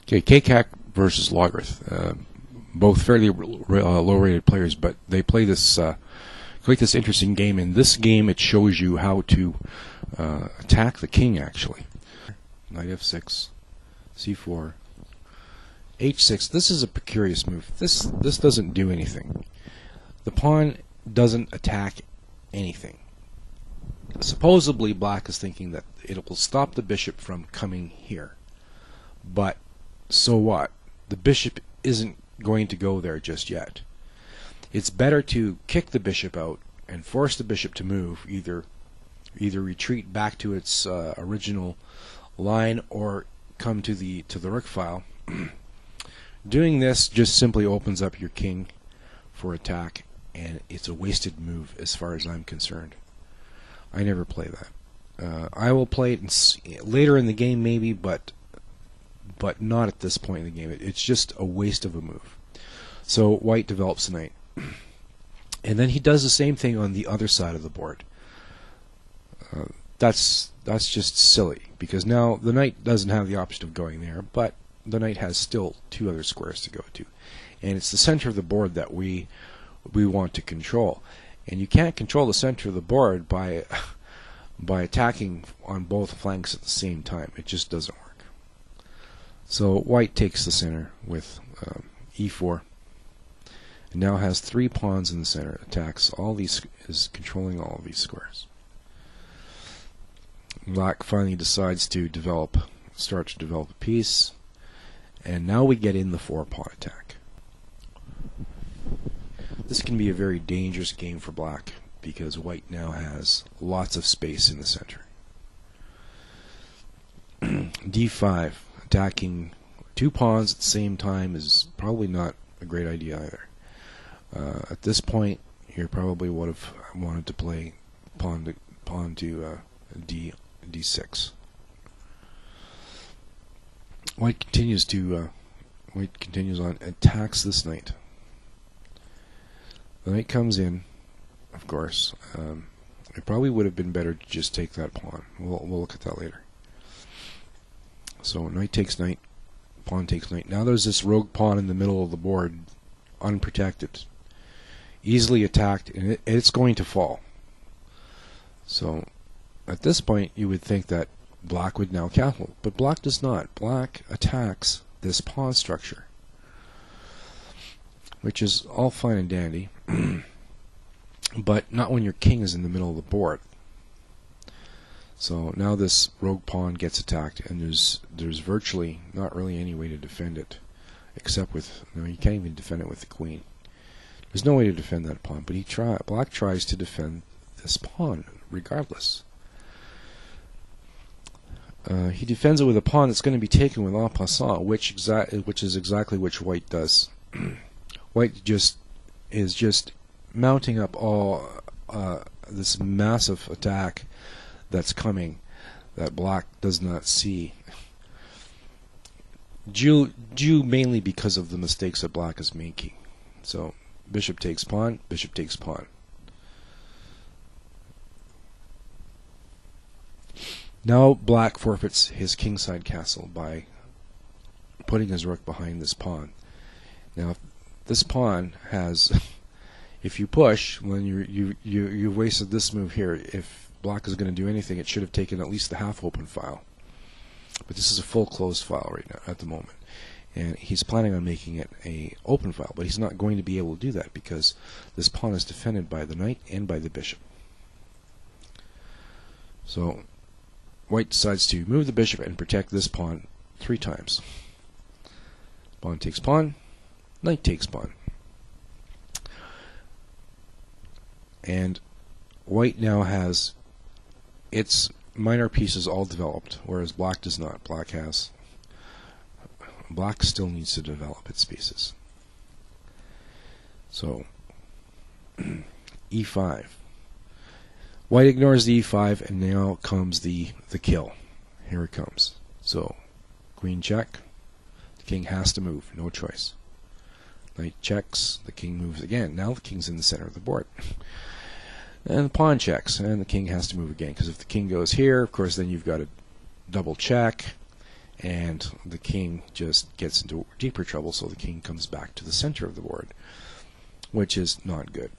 Okay, KCAC versus Logarth. Both fairly low-rated players, but they play this quite this interesting game. In this game, it shows you how to attack the king, actually. Knight f6, c4, h6. This is a curious move. This doesn't do anything. The pawn doesn't attack anything. Supposedly, black is thinking that it will stop the bishop from coming here. But so what? The bishop isn't going to go there just yet. It's better to kick the bishop out and force the bishop to move, either retreat back to its original line or come to the rook file. Doing this just simply opens up your king for attack, and it's a wasted move as far as I'm concerned. I never play that. I will play it later in the game maybe, but not at this point in the game. It's just a waste of a move. So white develops a knight. And then he does the same thing on the other side of the board. That's just silly, because now the knight doesn't have the option of going there, but the knight has still two other squares to go to. And it's the center of the board that we want to control. And you can't control the center of the board by attacking on both flanks at the same time. It just doesn't work. So white takes the center with e4. And now has three pawns in the center. Attacks all these, is controlling all of these squares. Black finally decides to start to develop a piece, and now we get in the four-pawn attack. This can be a very dangerous game for black because white now has lots of space in the center. d5, attacking two pawns at the same time is probably not a great idea either. At this point, you probably would have wanted to play pawn to d6. White continues on, attacks this knight. The knight comes in, of course. It probably would have been better to just take that pawn. We'll look at that later. So knight takes knight, pawn takes knight. Now there's this rogue pawn in the middle of the board, unprotected, easily attacked, and it's going to fall. So at this point you would think that black would now castle, but black does not. Black attacks this pawn structure, which is all fine and dandy, but not when your king is in the middle of the board. So now this rogue pawn gets attacked, and there's virtually not really any way to defend it, except with, no, you can't even defend it with the queen. There's no way to defend that pawn, but black tries to defend this pawn regardless. He defends it with a pawn that's going to be taken with en passant, which is exactly what white does. White is just mounting up all this massive attack that's coming that black does not see, due mainly because of the mistakes that black is making. So bishop takes pawn, bishop takes pawn. Now black forfeits his kingside castle by putting his rook behind this pawn. Now this pawn has, if you push, when you've wasted this move here. If black is going to do anything, it should have taken at least the half open file. But this is a full closed file right now at the moment, and he's planning on making it a open file, but he's not going to be able to do that because this pawn is defended by the knight and by the bishop. So white decides to move the bishop and protect this pawn 3 times. Pawn takes pawn, knight takes pawn. And white now has its minor pieces all developed, whereas black does not. Black still needs to develop its pieces. So e5. White ignores the e5, and now comes the kill. Here it comes. So queen check. The king has to move. No choice. Knight checks. The king moves again. Now the king's in the center of the board. And the pawn checks, and the king has to move again, because if the king goes here, of course, then you've got a double check, and the king just gets into deeper trouble, so the king comes back to the center of the board, which is not good.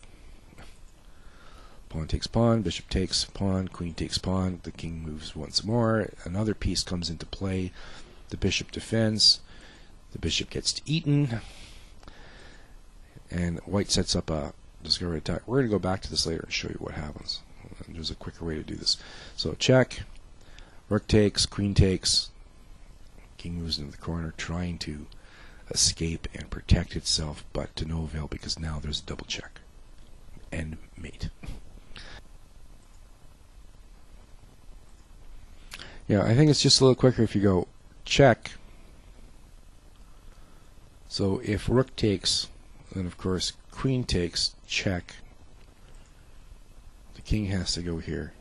Pawn takes pawn, bishop takes pawn, queen takes pawn, the king moves once more, another piece comes into play, the bishop defends, the bishop gets eaten, and white sets up a discovery attack. We're going to go back to this later and show you what happens. There's a quicker way to do this. So check, rook takes, queen takes, king moves into the corner trying to escape and protect itself, but to no avail because now there's a double check. And mate. Yeah, I think it's just a little quicker if you go check. So if rook takes, then of course queen takes, check. The king has to go here.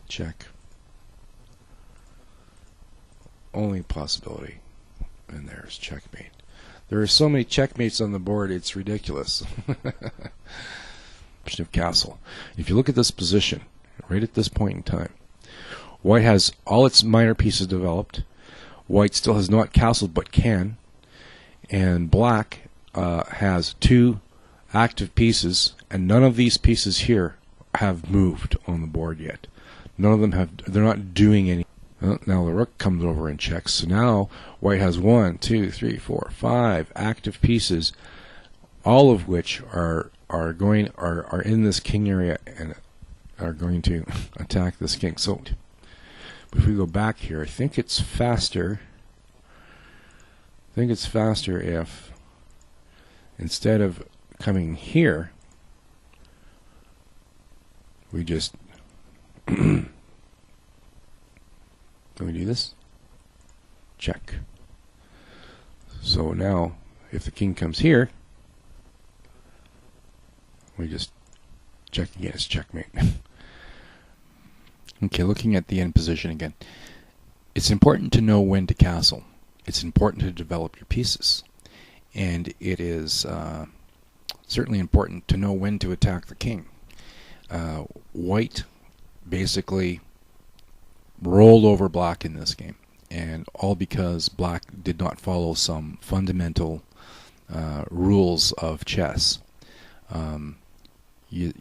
Check. Only possibility, and there's checkmate. There are so many checkmates on the board, it's ridiculous. Position of castle. If you look at this position, right at this point in time, white has all its minor pieces developed. White still has not castled but can, and black has 2 active pieces, and none of these pieces here have moved on the board yet. None of them have. They're not doing any. Now the rook comes over and checks. So now white has 1, 2, 3, 4, 5 active pieces, all of which are in this king area and are going to attack this king. So if we go back here, I think it's faster. If instead of coming here, we just can we do this? Check. So now, if the king comes here, we just check again. It's checkmate. Okay, looking at the end position again. It's important to know when to castle. It's important to develop your pieces. And it is certainly important to know when to attack the king. White basically rolled over black in this game, and all because black did not follow some fundamental rules of chess. You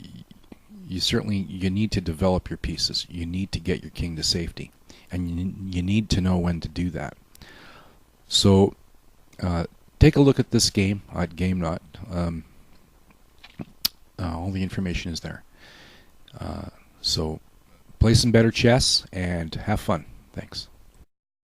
need to develop your pieces. You need to get your king to safety, and you need to know when to do that. So take a look at this game at GameNot. All the information is there. So play some better chess and have fun. Thanks.